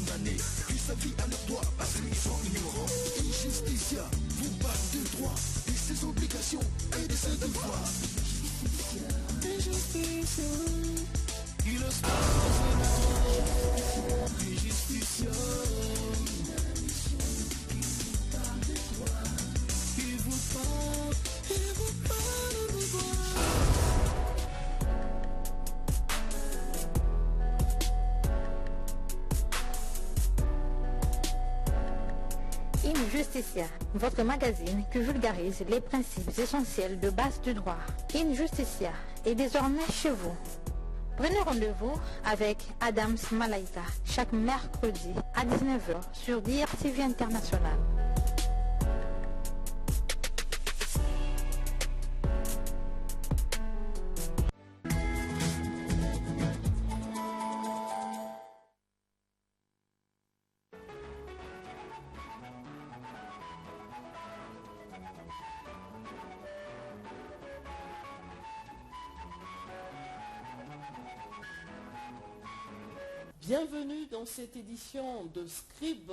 condamnés, qui s'appuient à leurs droits parce qu'ils sont ignorants. Injusticia vous parle de droit, de ses obligations et de ses devoirs. Injusticia, qui le sport Injusticia, qui vous parle de droit. Injusticia, votre magazine qui vulgarise les principes essentiels de base du droit. Injusticia est désormais chez vous. Prenez rendez-vous avec Adams Malaika chaque mercredi à 19h sur DRTV International. Bienvenue dans cette édition de Scribe.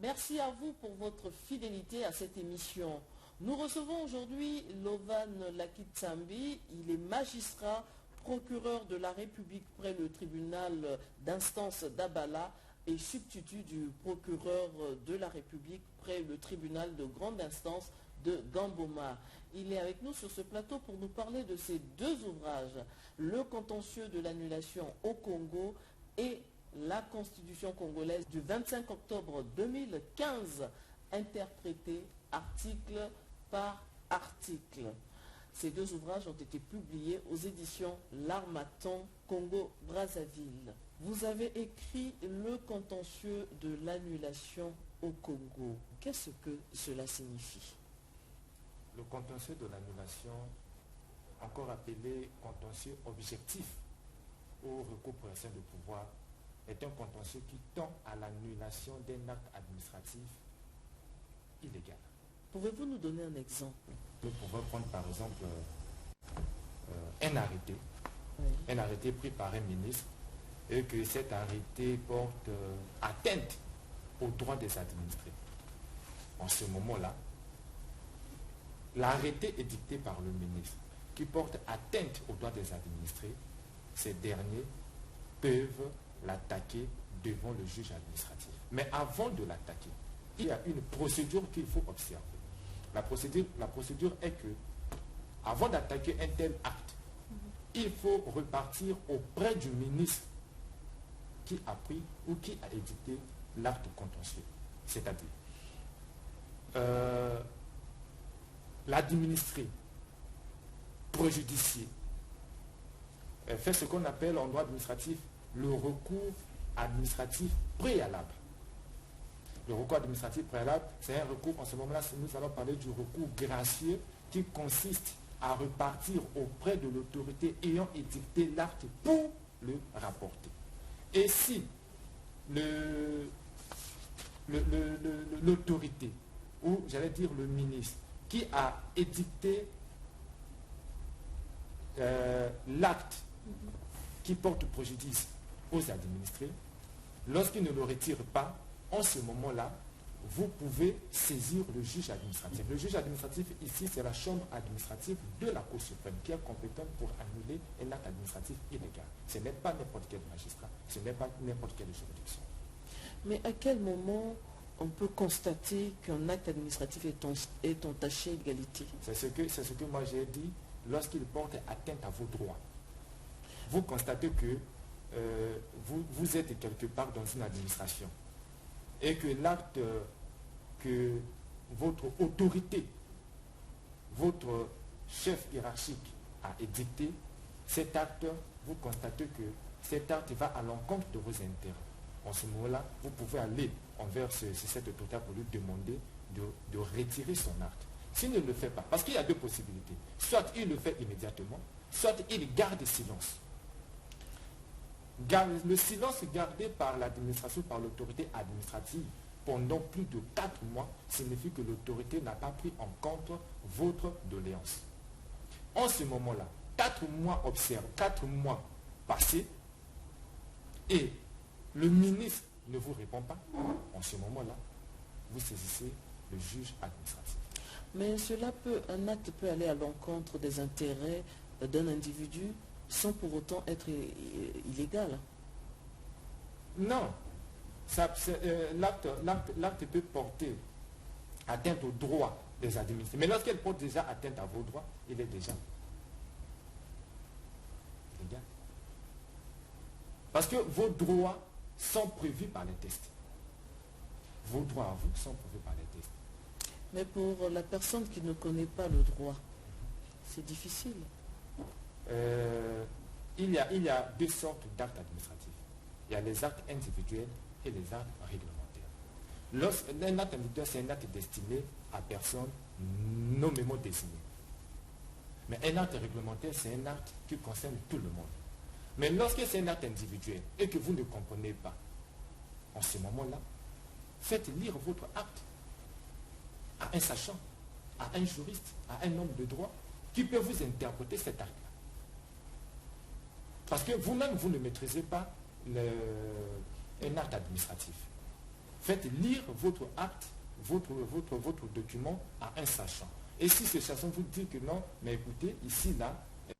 Merci à vous pour votre fidélité à cette émission. Nous recevons aujourd'hui Lovan Lakitsambi. Il est magistrat, procureur de la République près le tribunal d'instance d'Abala et substitut du procureur de la République près le tribunal de grande instance de Gamboma. Il est avec nous sur ce plateau pour nous parler de ces deux ouvrages, Le contentieux de l'annulation au Congo et la Constitution congolaise du 25 octobre 2015, interprétée article par article. Ces deux ouvrages ont été publiés aux éditions L'Harmattan Congo-Brazzaville. Vous avez écrit Le contentieux de l'annulation au Congo. Qu'est-ce que cela signifie? Le contentieux de l'annulation, encore appelé contentieux objectif au recours pour l'exercice de pouvoir, est un contentieux qui tend à l'annulation d'un acte administratif illégal. Pouvez-vous nous donner un exemple? Nous pouvons prendre par exemple un arrêté, un arrêté pris par un ministre, et que cet arrêté porte atteinte aux droits des administrés. En ce moment-là, l'arrêté édicté par le ministre qui porte atteinte aux droits des administrés, ces derniers peuvent l'attaquer devant le juge administratif. Mais avant de l'attaquer, il y a une procédure qu'il faut observer. La procédure est que, avant d'attaquer un tel acte, il faut repartir auprès du ministre qui a pris ou qui a édicté l'acte contentieux. C'est-à-dire, l'administré préjudicié fait ce qu'on appelle en droit administratif le recours administratif préalable. Le recours administratif préalable, c'est un recours, en ce moment-là, nous allons parler du recours gracieux qui consiste à repartir auprès de l'autorité ayant édicté l'acte pour le rapporter. Et si l'autorité, ou j'allais dire le ministre, qui a édicté l'acte qui porte préjudice aux administrés, lorsqu'il ne le retire pas, en ce moment-là, vous pouvez saisir le juge administratif. Le juge administratif, ici, c'est la chambre administrative de la Cour suprême qui est compétente pour annuler un acte administratif illégal. Ce n'est pas n'importe quel magistrat, ce n'est pas n'importe quelle juridiction. Mais à quel moment on peut constater qu'un acte administratif est entaché d'égalité? C'est ce que moi j'ai dit, lorsqu'il porte atteinte à vos droits. Vous constatez que vous êtes quelque part dans une administration et que l'acte que votre autorité, votre chef hiérarchique a édicté, cet acte, vous constatez que cet acte va à l'encontre de vos intérêts. En ce moment-là, vous pouvez aller envers cette autorité pour lui demander de retirer son acte. S'il ne le fait pas, parce qu'il y a deux possibilités, soit il le fait immédiatement, soit il garde silence. Le silence gardé par l'administration, par l'autorité administrative pendant plus de 4 mois signifie que l'autorité n'a pas pris en compte votre doléance. En ce moment-là, 4 mois observent, 4 mois passés, et le ministre ne vous répond pas, en ce moment-là, vous saisissez le juge administratif. Mais un acte peut aller à l'encontre des intérêts d'un individu sans pour autant être illégal. Non. L'acte peut porter atteinte aux droits des administrés. Mais lorsqu'elle porte déjà atteinte à vos droits, il est déjà légal. Parce que vos droits sont prévus par les tests. Vos droits à vous sont prévus par les tests. Mais pour la personne qui ne connaît pas le droit, c'est difficile. Il y a deux sortes d'actes administratifs. Il y a les actes individuels et les actes réglementaires. Un acte individuel, c'est un acte destiné à personne nommément désignée. Mais un acte réglementaire, c'est un acte qui concerne tout le monde. Mais lorsque c'est un acte individuel et que vous ne comprenez pas, en ce moment-là, faites lire votre acte à un sachant, à un juriste, à un homme de droit qui peut vous interpréter cet acte-là. Parce que vous-même, vous ne maîtrisez pas un acte administratif. Faites lire votre acte, votre document à un sachant. Et si ce sachant vous dit que non, mais écoutez, ici, là,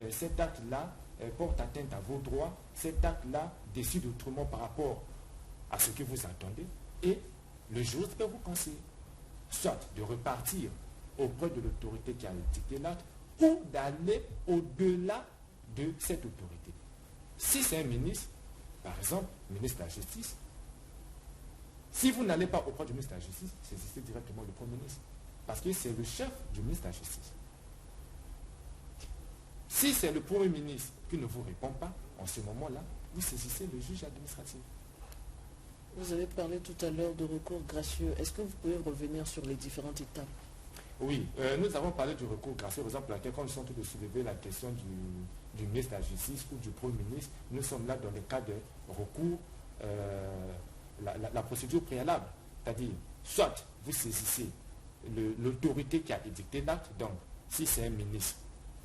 cet acte-là porte atteinte à vos droits, cet acte-là décide autrement par rapport à ce que vous attendez, et le juriste peut vous conseiller, soit de repartir auprès de l'autorité qui a dicté l'acte, ou d'aller au-delà de cette autorité. Si c'est un ministre, par exemple, ministre de la Justice, si vous n'allez pas auprès du ministre de la Justice, saisissez directement le Premier ministre. Parce que c'est le chef du ministre de la Justice. Si c'est le Premier ministre qui ne vous répond pas, en ce moment-là, vous saisissez le juge administratif. Vous avez parlé tout à l'heure de recours gracieux. Est-ce que vous pouvez revenir sur les différentes étapes? Oui, nous avons parlé du recours gracieux. Par exemple, quand nous sommes en train de soulever la question du ministre de la Justice ou du Premier ministre, nous sommes là dans le cas de recours, la procédure préalable. C'est-à-dire, soit vous saisissez l'autorité qui a édicté l'acte, donc si c'est un ministre,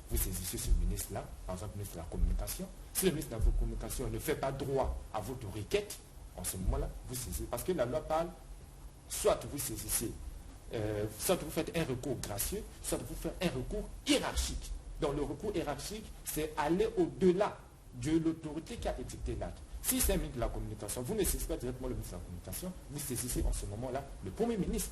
vous saisissez ce ministre-là, par exemple le ministre de la Communication. Si le ministre de la Communication ne fait pas droit à votre requête, en ce moment-là, vous saisissez. Parce que la loi parle, soit vous saisissez, soit vous faites un recours gracieux, soit vous faites un recours hiérarchique. Donc le recours hiérarchique, c'est aller au-delà de l'autorité qui a édicté l'acte. Si c'est un ministre de la Communication, vous ne saisissez pas directement le ministre de la Communication, vous saisissez en ce moment-là le Premier ministre.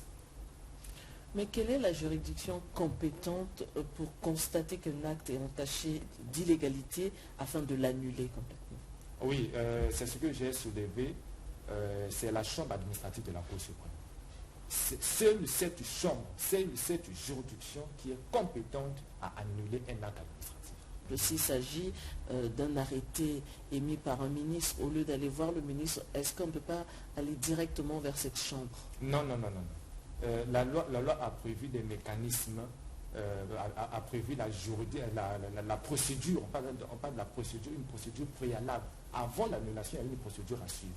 Mais quelle est la juridiction compétente pour constater qu'un acte est entaché d'illégalité afin de l'annuler complètement? Oui, c'est ce que j'ai soulevé. C'est la chambre administrative de la Cour suprême. Seule cette chambre, seule cette juridiction qui est compétente à annuler un acte administratif. S'il s'agit d'un arrêté émis par un ministre, au lieu d'aller voir le ministre, est-ce qu'on ne peut pas aller directement vers cette chambre? Non. La loi a prévu des mécanismes, a prévu la procédure, on parle de la procédure, une procédure préalable. Avant l'annulation, il y a une procédure à suivre.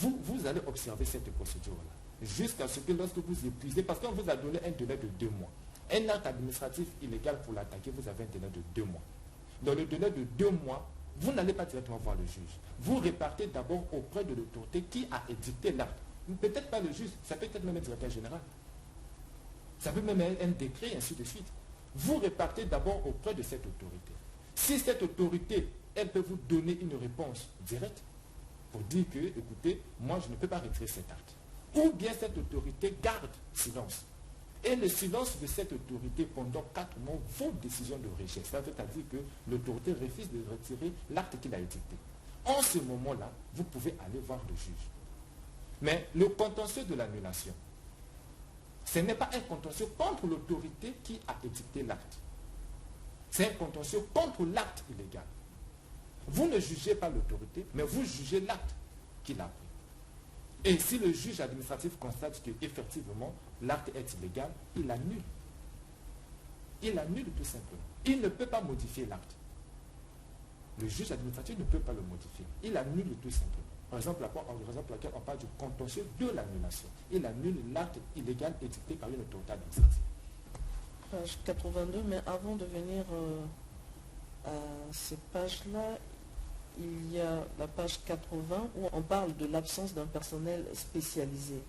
Vous allez observer cette procédure-là, jusqu'à ce que lorsque vous épuisez, parce qu'on vous a donné un délai de 2 mois. Un acte administratif illégal pour l'attaquer, vous avez un délai de 2 mois. Dans le délai de 2 mois, vous n'allez pas directement voir le juge. Vous repartez d'abord auprès de l'autorité qui a édicté l'acte. Peut-être pas le juge, ça peut être même un directeur général. Ça peut même être un décret, ainsi de suite. Vous repartez d'abord auprès de cette autorité. Si cette autorité, elle peut vous donner une réponse directe pour dire que, écoutez, moi je ne peux pas retirer cet acte. Ou bien cette autorité garde silence. Et le silence de cette autorité pendant 4 mois vaut décision de rejet. C'est-à-dire que l'autorité refuse de retirer l'acte qu'il a édicté. En ce moment-là, vous pouvez aller voir le juge. Mais le contentieux de l'annulation, ce n'est pas un contentieux contre l'autorité qui a édicté l'acte. C'est un contentieux contre l'acte illégal. Vous ne jugez pas l'autorité, mais vous jugez l'acte qu'il a pris. Et si le juge administratif constate qu'effectivement l'acte est illégal, il annule. Il annule tout simplement. Il ne peut pas modifier l'acte. Le juge administratif ne peut pas le modifier. Il annule tout simplement. Par exemple, laquelle on parle du contentieux de l'annulation. Il annule l'acte illégal édicté par une autorité administrative. Page 82, mais avant de venir à ces pages-là, il y a la page 80 où on parle de l'absence d'un personnel spécialisé.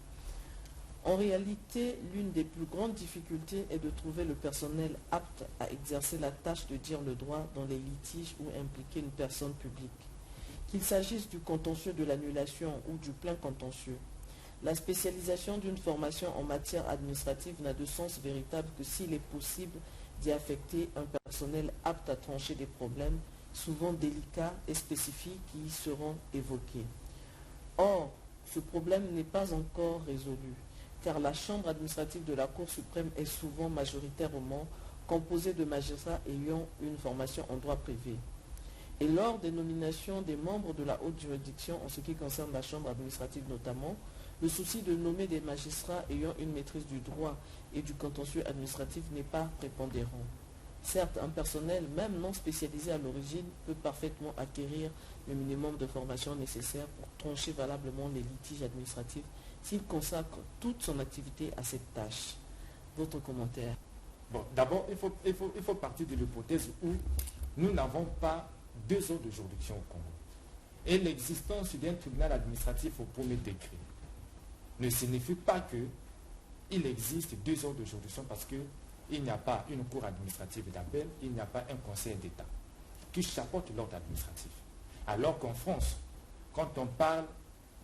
En réalité, l'une des plus grandes difficultés est de trouver le personnel apte à exercer la tâche de dire le droit dans les litiges où impliquer une personne publique. Qu'il s'agisse du contentieux de l'annulation ou du plein contentieux, la spécialisation d'une formation en matière administrative n'a de sens véritable que s'il est possible d'y affecter un personnel apte à trancher des problèmes souvent délicats et spécifiques qui y seront évoqués. Or, ce problème n'est pas encore résolu, car la Chambre administrative de la Cour suprême est souvent majoritairement composée de magistrats ayant une formation en droit privé. Et lors des nominations des membres de la haute juridiction, en ce qui concerne la Chambre administrative notamment, le souci de nommer des magistrats ayant une maîtrise du droit et du contentieux administratif n'est pas prépondérant. Certes, un personnel, même non spécialisé à l'origine, peut parfaitement acquérir le minimum de formation nécessaire pour trancher valablement les litiges administratifs s'il consacre toute son activité à cette tâche. Votre commentaire? Bon, d'abord, il faut partir de l'hypothèse où nous n'avons pas 2 ordres de juridiction au Congo. Et l'existence d'un tribunal administratif au premier décret ne signifie pas qu'il existe 2 ordres de juridiction parce qu'il n'y a pas une cour administrative d'appel, il n'y a pas un conseil d'État qui chapeaute l'ordre administratif. Alors qu'en France, quand on parle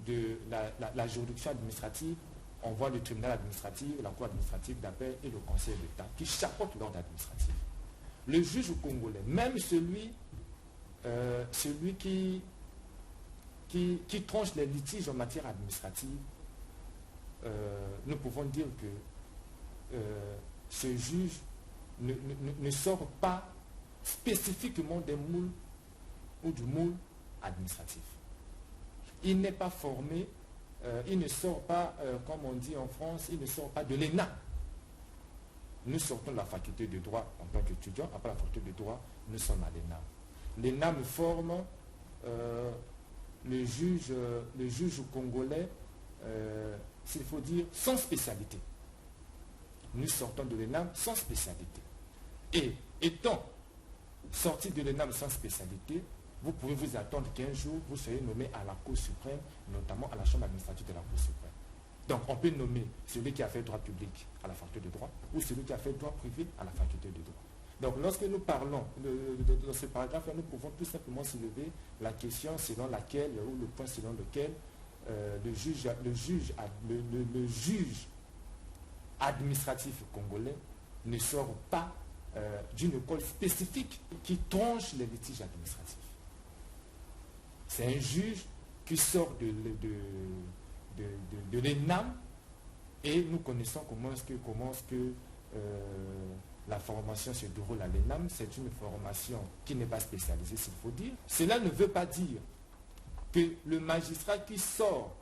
de la juridiction administrative, on voit le tribunal administratif, la cour administrative d'appel et le conseil d'État qui chapeautent l'ordre administratif. Le juge congolais, même celui qui tranche les litiges en matière administrative, nous pouvons dire que ce juge ne sort pas spécifiquement des moules ou du moule administratif. Il n'est pas formé, il ne sort pas, comme on dit en France, il ne sort pas de l'ENA. Nous sortons de la faculté de droit en tant qu'étudiants, après la faculté de droit, nous sommes à l'ENA. L'ENA me forme le juge congolais, s'il faut dire, sans spécialité. Nous sortons de l'ENAM sans spécialité. Et étant sorti de l'ENAM sans spécialité, vous pouvez vous attendre qu'un jour, vous soyez nommé à la Cour suprême, notamment à la Chambre administrative de la Cour suprême. Donc, on peut nommer celui qui a fait droit public à la faculté de droit ou celui qui a fait droit privé à la faculté de droit. Donc, lorsque nous parlons de ce paragraphe-là, nous pouvons tout simplement soulever la question selon laquelle, ou le point selon lequel le juge administratif congolais ne sort pas d'une école spécifique qui tranche les litiges administratifs. C'est un juge qui sort de l'ENAM et nous connaissons comment est-ce que la formation se déroule à l'ENAM. C'est une formation qui n'est pas spécialisée, s'il faut dire. Cela ne veut pas dire que le magistrat qui sort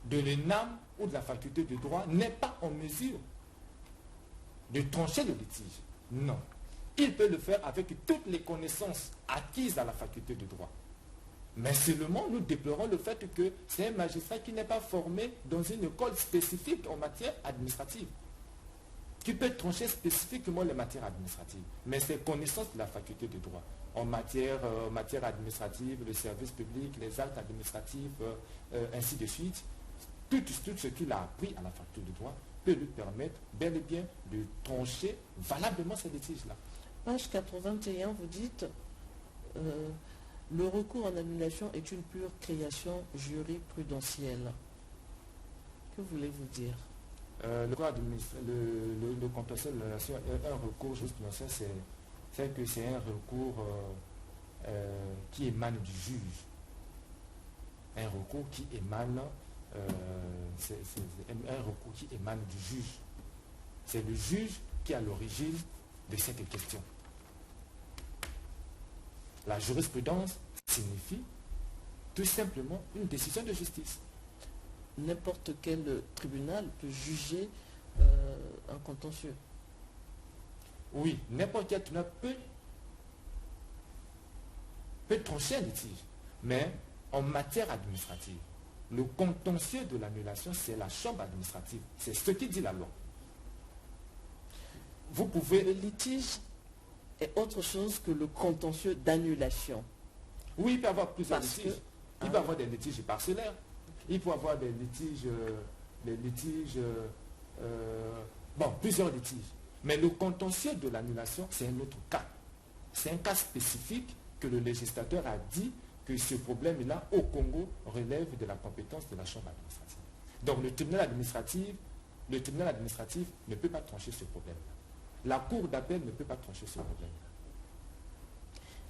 de l'ENAM ou de la faculté de droit n'est pas en mesure de trancher le litige. Non. Il peut le faire avec toutes les connaissances acquises à la faculté de droit. Mais seulement, nous déplorons le fait que c'est un magistrat qui n'est pas formé dans une école spécifique en matière administrative, qui peut trancher spécifiquement les matières administratives. Mais ses connaissances de la faculté de droit, en matière administrative, le service public, les actes administratifs, ainsi de suite, tout ce qu'il a appris à la faculté de droit peut lui permettre bel et bien de trancher valablement ces litiges-là. Page 81, vous dites le recours en annulation est une pure création jurisprudentielle. Que voulez-vous dire? Le contentieux de l'annulation est un recours jurisprudentiel, c'est que c'est un recours qui émane du juge. Un recours qui émane c'est un recours qui émane du juge. C'est le juge qui est à l'origine de cette question. La jurisprudence signifie tout simplement une décision de justice. N'importe quel tribunal peut juger un contentieux. Oui, n'importe quel tribunal peut trancher un litige. Mais en matière administrative, le contentieux de l'annulation, c'est la chambre administrative. C'est ce qui dit la loi. Vous pouvez... Le litige est autre chose que le contentieux d'annulation. Oui, il peut y avoir plusieurs Parce litiges. que- Il peut y avoir des litiges parcellaires. Il peut y avoir plusieurs litiges. Mais le contentieux de l'annulation, c'est un autre cas. C'est un cas spécifique que le législateur a dit que ce problème-là, au Congo, relève de la compétence de la Chambre administrative. Donc le tribunal administratif ne peut pas trancher ce problème-là. La Cour d'appel ne peut pas trancher ce problème-là.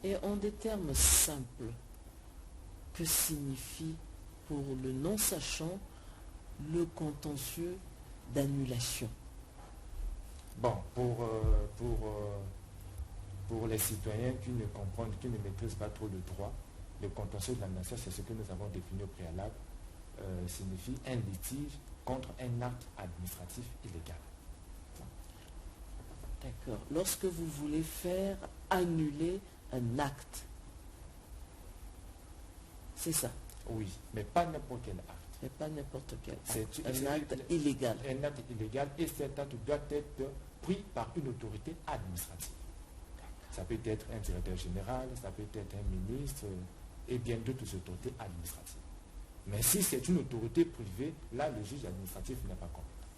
Et en des termes simples, que signifie pour le non-sachant le contentieux d'annulation? Bon, pour les citoyens qui ne comprennent, qui ne maîtrisent pas trop le droit, le contentieux de l'annulation, c'est ce que nous avons défini au préalable, signifie un litige contre un acte administratif illégal. D'accord. Lorsque vous voulez faire annuler un acte, c'est ça, Oui, mais pas n'importe quel acte. mais pas n'importe quel C'est- acte, c'est- un acte illégal. Un acte illégal et cet acte doit être pris par une autorité administrative. Ça peut être un directeur général, ça peut être un ministre et bien d'autres autorités administratives. Mais si c'est une autorité privée, là, le juge administratif n'est pas compétent.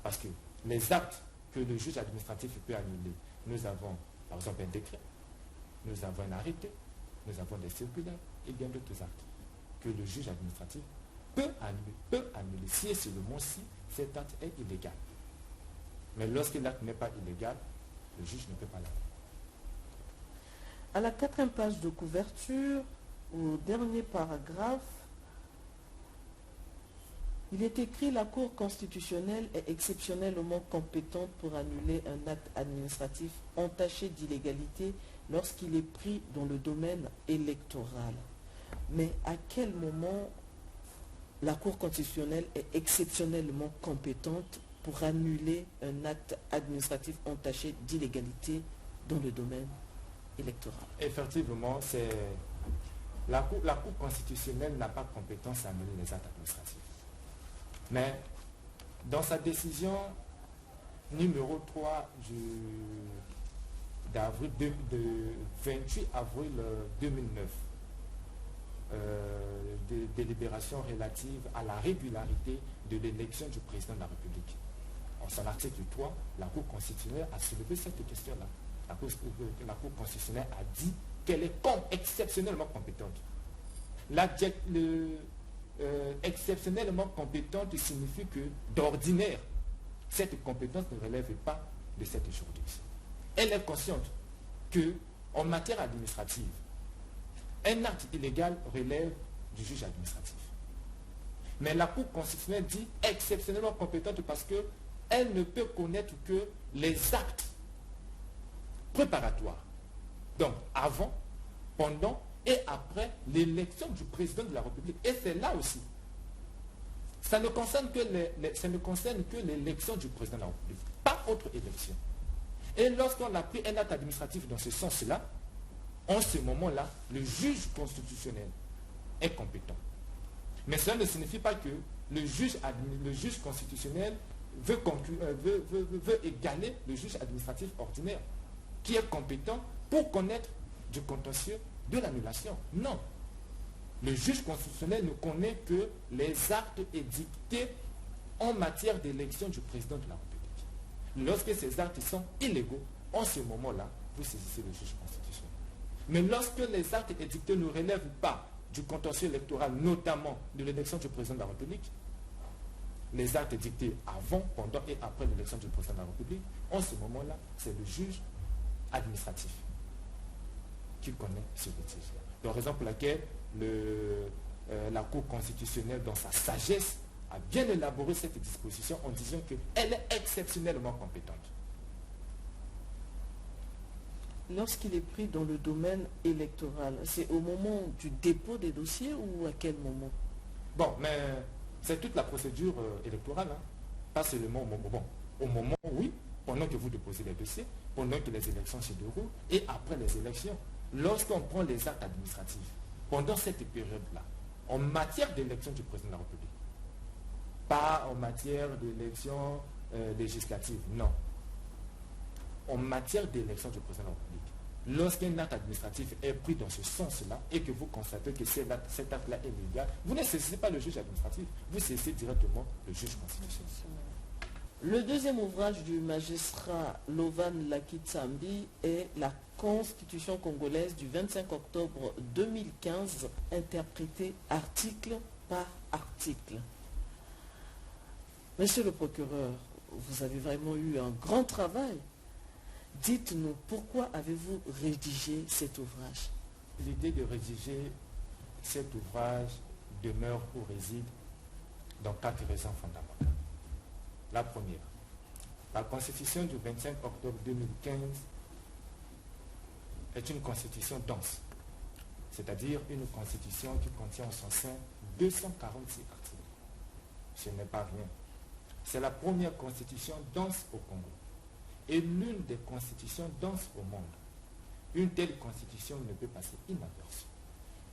Parce que les actes que le juge administratif peut annuler, nous avons par exemple un décret, nous avons un arrêté, nous avons des circulaires et bien d'autres actes que le juge administratif peut annuler si et seulement si cet acte est illégal. Mais lorsque l'acte n'est pas illégal, le juge ne peut pas l'annuler. À la 4e page de couverture, au dernier paragraphe, il est écrit: la Cour constitutionnelle est exceptionnellement compétente pour annuler un acte administratif entaché d'illégalité lorsqu'il est pris dans le domaine électoral. Mais à quel moment la Cour constitutionnelle est exceptionnellement compétente pour annuler un acte administratif entaché d'illégalité dans le domaine électoral? Effectivement, la Cour constitutionnelle n'a pas compétence à annuler les actes administratifs. Mais dans sa décision numéro 3 de 28 avril 2009, de délibération relative à la régularité de l'élection du président de la République. En son article 3, la Cour constitutionnelle a soulevé cette question-là. La Cour constitutionnelle a dit qu'elle est exceptionnellement compétente. Exceptionnellement compétente signifie que, d'ordinaire, cette compétence ne relève pas de cette juridiction. Elle est consciente que, en matière administrative, un acte illégal relève du juge administratif. Mais la Cour constitutionnelle dit exceptionnellement compétente parce qu'elle ne peut connaître que les actes préparatoires. Donc, avant, pendant et après l'élection du président de la République. Et c'est là aussi. Ça ne concerne que l'élection du président de la République, pas autre élection. Et lorsqu'on a pris un acte administratif dans ce sens-là, en ce moment-là, le juge constitutionnel est compétent. Mais cela ne signifie pas que le juge constitutionnel veut égaler le juge administratif ordinaire, qui est compétent pour connaître du contentieux de l'annulation. Non. Le juge constitutionnel ne connaît que les actes édictés en matière d'élection du président de la République. Lorsque ces actes sont illégaux, en ce moment-là, vous saisissez le juge constitutionnel. Mais lorsque les actes édictés ne relèvent pas du contentieux électoral, notamment de l'élection du président de la République, les actes édictés avant, pendant et après l'élection du président de la République, en ce moment-là, c'est le juge administratif qui connaît ce litige-là. Donc, raison pour laquelle la Cour constitutionnelle, dans sa sagesse, a bien élaboré cette disposition en disant qu'elle est exceptionnellement compétente. Lorsqu'il est pris dans le domaine électoral, c'est au moment du dépôt des dossiers ou à quel moment? Bon, mais c'est toute la procédure électorale, hein. Pas seulement au moment. Bon, au moment, oui, pendant que vous déposez les dossiers, pendant que les élections se déroulent, et après les élections. Lorsqu'on prend les actes administratifs, pendant cette période-là, en matière d'élection du président de la République, pas en matière d'élection législative, non. En matière d'élection du président de la République, Lorsqu'un acte administratif est pris dans ce sens-là et que vous constatez que cet acte-là est légal, vous ne saisissez pas le juge administratif, vous saisissez directement le juge constitutionnel. Le deuxième ouvrage du magistrat Lovan Lakitsambi est la Constitution congolaise du 25 octobre 2015, interprétée article par article. Monsieur le procureur, vous avez vraiment eu un grand travail. Dites-nous, pourquoi avez-vous rédigé cet ouvrage? L'idée de rédiger cet ouvrage demeure ou réside dans 4 raisons fondamentales. La première, la Constitution du 25 octobre 2015 est une constitution dense, c'est-à-dire une constitution qui contient en son sein 246 articles. Ce n'est pas rien. C'est la première constitution dense au Congo et l'une des constitutions denses au monde. Une telle constitution ne peut passer inaperçue.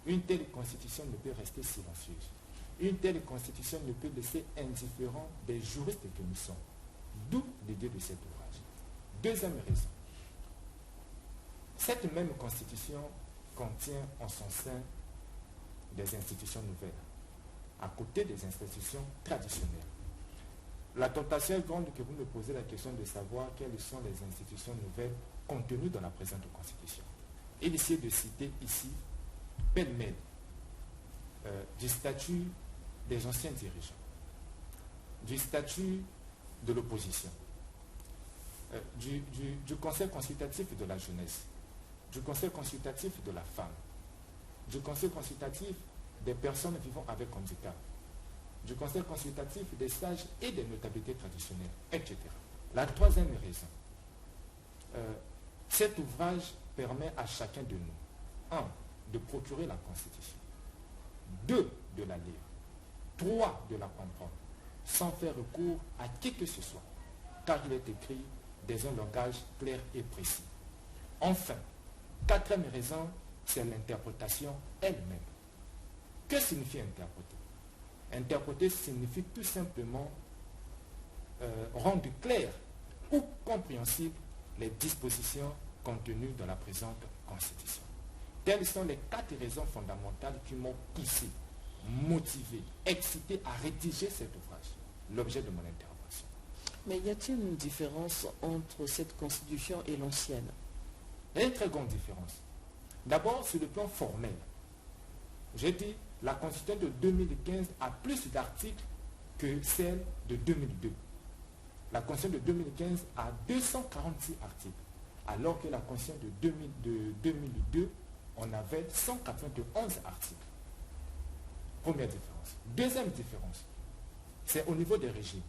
Une telle constitution ne peut rester silencieuse. Une telle constitution ne peut laisser indifférent des juristes que nous sommes. D'où l'idée de cet ouvrage. Deuxième raison. Cette même constitution contient en son sein des institutions nouvelles, à côté des institutions traditionnelles. La tentation est grande que vous me posez la question de savoir quelles sont les institutions nouvelles contenues dans la présente constitution. Il essaie de citer ici, pêle-mêle, du statut des anciens dirigeants, du statut de l'opposition, du conseil consultatif de la jeunesse, du conseil consultatif de la femme, du conseil consultatif des personnes vivant avec handicap, du conseil consultatif des sages et des notabilités traditionnelles, etc. La troisième raison, cet ouvrage permet à chacun de nous, 1, de procurer la Constitution, 2, de la lire, 3, de la comprendre, sans faire recours à qui que ce soit, car il est écrit dans un langage clair et précis. Enfin, quatrième raison, c'est l'interprétation elle-même. Que signifie interpréter? Interpréter signifie tout simplement rendre clair ou compréhensible les dispositions contenues dans la présente Constitution. Telles sont les 4 raisons fondamentales qui m'ont poussé, motivé, excité à rédiger cet ouvrage, l'objet de mon intervention. Mais y a-t-il une différence entre cette Constitution et l'ancienne? Il y a une très grande différence. D'abord, sur le plan formel, j'ai dit la Constitution de 2015 a plus d'articles que celle de 2002. La Constitution de 2015 a 246 articles, alors que la Constitution de 2002, on avait 191 articles. Première différence. Deuxième différence, c'est au niveau des régimes.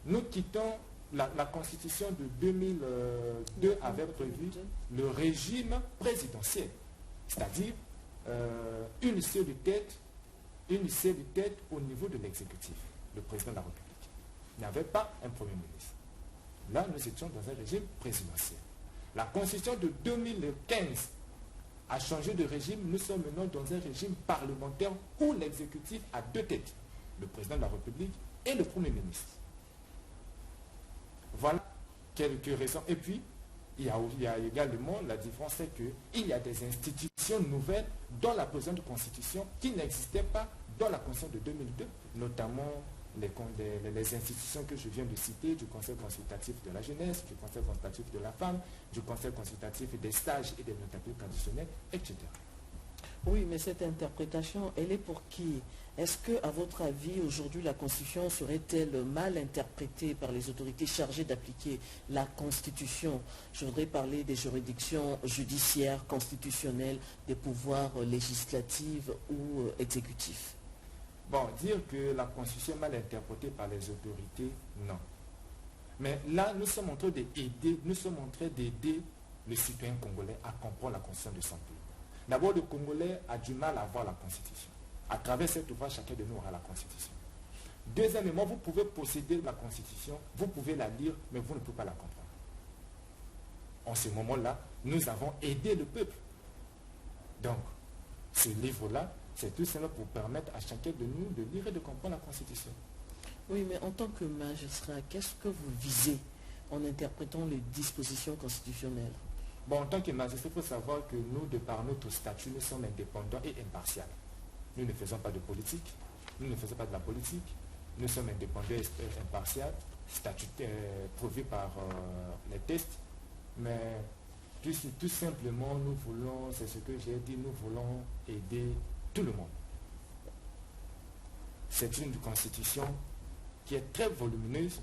Nous quittons, la Constitution de 2002 avait prévu le régime présidentiel, c'est-à-dire une seule tête au niveau de l'exécutif, le président de la République. Il n'y avait pas un Premier ministre. Là, nous étions dans un régime présidentiel. La Constitution de 2015 a changé de régime. Nous sommes maintenant dans un régime parlementaire où l'exécutif a 2 têtes, le président de la République et le Premier ministre. Voilà quelques raisons. Et puis, il y a également la différence, c'est qu'il y a des institutions nouvelles dans la présente Constitution qui n'existaient pas dans la Constitution de 2002, notamment les institutions que je viens de citer, du Conseil consultatif de la jeunesse, du Conseil consultatif de la femme, du Conseil consultatif des sages et des notabilités traditionnelles, etc. Oui, mais cette interprétation, elle est pour qui? Est-ce que, à votre avis, aujourd'hui, la Constitution serait-elle mal interprétée par les autorités chargées d'appliquer la Constitution? Je voudrais parler des juridictions judiciaires, constitutionnelles, des pouvoirs législatifs ou exécutifs. Bon, dire que la Constitution est mal interprétée par les autorités, non. Mais là, nous sommes en train d'aider le citoyen congolais à comprendre la Constitution de son pays. D'abord, le Congolais a du mal à voir la Constitution. À travers cet ouvrage, chacun de nous aura la Constitution. Deuxièmement, vous pouvez posséder la Constitution, vous pouvez la lire, mais vous ne pouvez pas la comprendre. En ce moment-là, nous avons aidé le peuple. Donc, ce livre-là, c'est tout simplement pour permettre à chacun de nous de lire et de comprendre la Constitution. Oui, mais en tant que magistrat, qu'est-ce que vous visez en interprétant les dispositions constitutionnelles? Bon, en tant que magistrat, il faut savoir que nous, de par notre statut, nous sommes indépendants et impartials. Nous ne faisons pas de politique, nous ne faisons pas de la politique, nous sommes indépendants et impartials, prouvé par les tests, mais tout simplement, nous voulons, c'est ce que j'ai dit, nous voulons aider tout le monde. C'est une constitution qui est très volumineuse,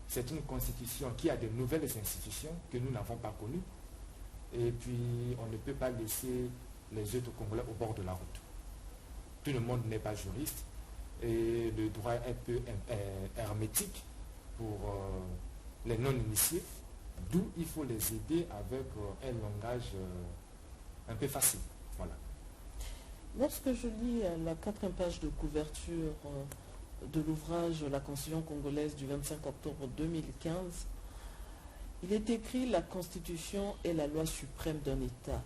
c'est une constitution qui a de nouvelles institutions que nous n'avons pas connues, et puis on ne peut pas laisser les autres Congolais au bord de la route. Tout le monde n'est pas juriste, et le droit est un peu hermétique pour les non-initiés, d'où il faut les aider avec un langage un peu facile. Voilà. Lorsque je lis la 4e page de couverture de l'ouvrage La Constitution congolaise du 25 octobre 2015, il est écrit: la Constitution est la loi suprême d'un État.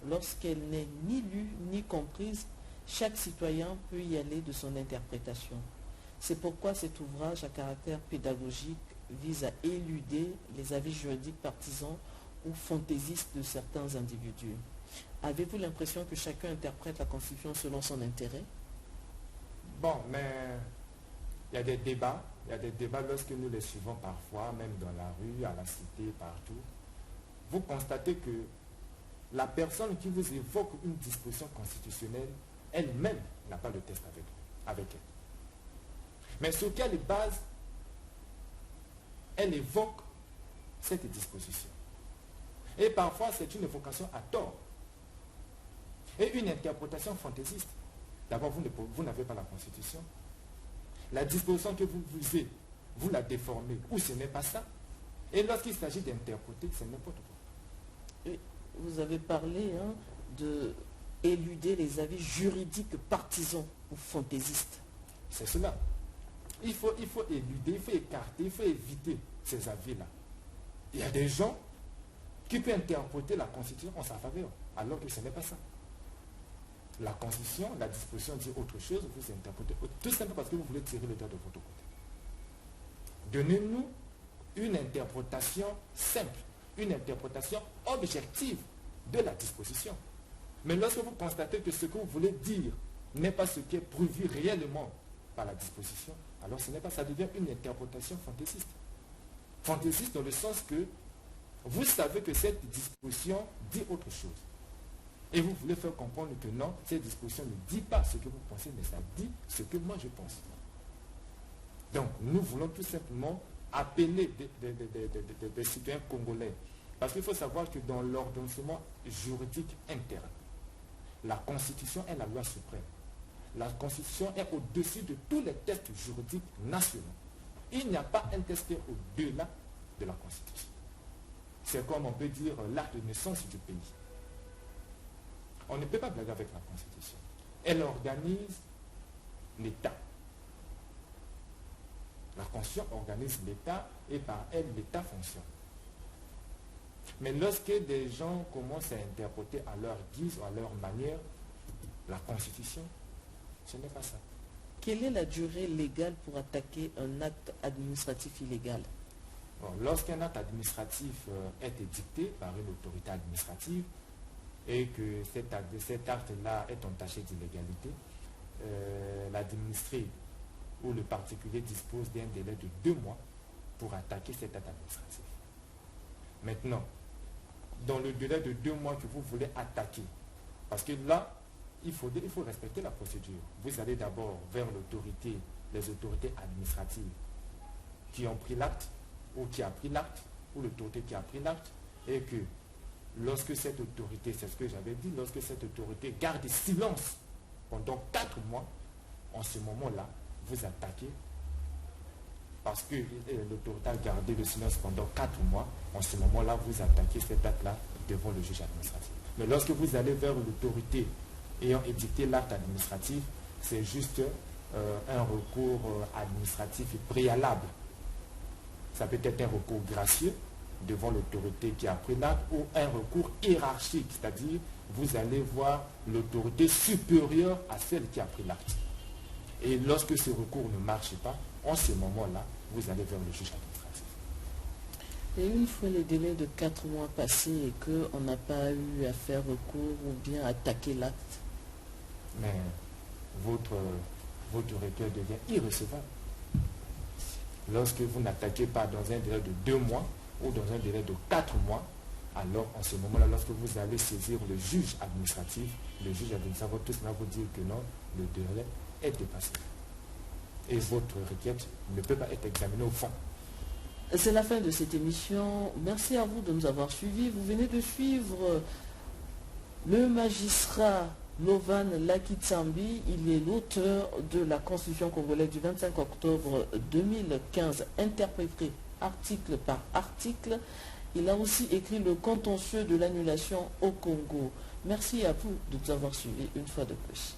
Lorsqu'elle n'est ni lue ni comprise, chaque citoyen peut y aller de son interprétation. C'est pourquoi cet ouvrage à caractère pédagogique vise à éluder les avis juridiques partisans ou fantaisistes de certains individus. Avez-vous l'impression que chacun interprète la Constitution selon son intérêt? Bon, mais il y a des débats. Il y a des débats lorsque nous les suivons parfois, même dans la rue, à la cité, partout. Vous constatez que la personne qui vous évoque une disposition constitutionnelle, elle-même n'a pas le texte avec elle. Mais sur quelle base elle évoque cette disposition? Et parfois, c'est une évocation à tort. Et une interprétation fantaisiste. D'abord, vous n'avez pas la Constitution. La disposition que vous visez, vous la déformez, ou ce n'est pas ça. Et lorsqu'il s'agit d'interpréter, c'est n'importe quoi. Et vous avez parlé de éluder les avis juridiques partisans ou fantaisistes. C'est cela. Il faut éluder, il faut écarter, il faut éviter ces avis-là. Il y a des gens qui peuvent interpréter la Constitution en sa faveur, alors que ce n'est pas ça. La Constitution, la disposition dit autre chose, vous interprétez tout simplement parce que vous voulez tirer le doigt de votre côté. Donnez-nous une interprétation simple, une interprétation objective de la disposition. Mais lorsque vous constatez que ce que vous voulez dire n'est pas ce qui est prévu réellement par la disposition, alors ce n'est pas, ça devient une interprétation fantaisiste. Fantaisiste dans le sens que vous savez que cette disposition dit autre chose. Et vous voulez faire comprendre que non, cette disposition ne dit pas ce que vous pensez, mais ça dit ce que moi je pense. Donc, nous voulons tout simplement appeler des citoyens congolais. Parce qu'il faut savoir que dans l'ordonnement juridique interne, la Constitution est la loi suprême. La Constitution est au-dessus de tous les textes juridiques nationaux. Il n'y a pas un texte au-delà de la Constitution. C'est comme on peut dire l'acte de naissance du pays. On ne peut pas blaguer avec la Constitution. Elle organise l'État. La Constitution organise l'État et par elle, l'État fonctionne. Mais lorsque des gens commencent à interpréter à leur guise ou à leur manière la Constitution, ce n'est pas ça. Quelle est la durée légale pour attaquer un acte administratif illégal? Bon, lorsqu'un acte administratif est édicté par une autorité administrative et que cet acte-là est entaché d'illégalité, l'administré ou le particulier dispose d'un délai de 2 mois pour attaquer cet acte administratif. Maintenant, dans le délai de 2 mois que vous voulez attaquer, parce que là, il faut respecter la procédure. Vous allez d'abord vers les autorités administratives qui ont pris l'acte, ou qui a pris l'acte, ou l'autorité qui a pris l'acte, et que lorsque cette autorité, c'est ce que j'avais dit, lorsque cette autorité garde silence pendant 4 mois, en ce moment-là, vous attaquez, parce que l'autorité a gardé le silence pendant 4 mois, en ce moment-là, vous attaquez cet acte-là devant le juge administratif. Mais lorsque vous allez vers l'autorité ayant édicté l'acte administratif, c'est juste un recours administratif préalable. Ça peut être un recours gracieux devant l'autorité qui a pris l'acte ou un recours hiérarchique, c'est-à-dire vous allez voir l'autorité supérieure à celle qui a pris l'acte. Et lorsque ce recours ne marche pas, en ce moment-là, vous allez vers le juge administratif. Et une fois les délais de 4 mois passés et qu'on n'a pas eu à faire recours ou bien attaquer l'acte? Mais votre requête devient irrecevable. Lorsque vous n'attaquez pas dans un délai de 2 mois ou dans un délai de 4 mois, alors en ce moment-là, lorsque vous allez saisir le juge administratif va tout simplement vous dire que non, le délai est dépassé. Et votre requête ne peut pas être examinée au fond. C'est la fin de cette émission. Merci à vous de nous avoir suivis. Vous venez de suivre le magistrat Lovan Lakitsambi. Il est l'auteur de la Constitution congolaise du 25 octobre 2015, interprétée article par article. Il a aussi écrit le contentieux de l'annulation au Congo. Merci à vous de nous avoir suivis une fois de plus.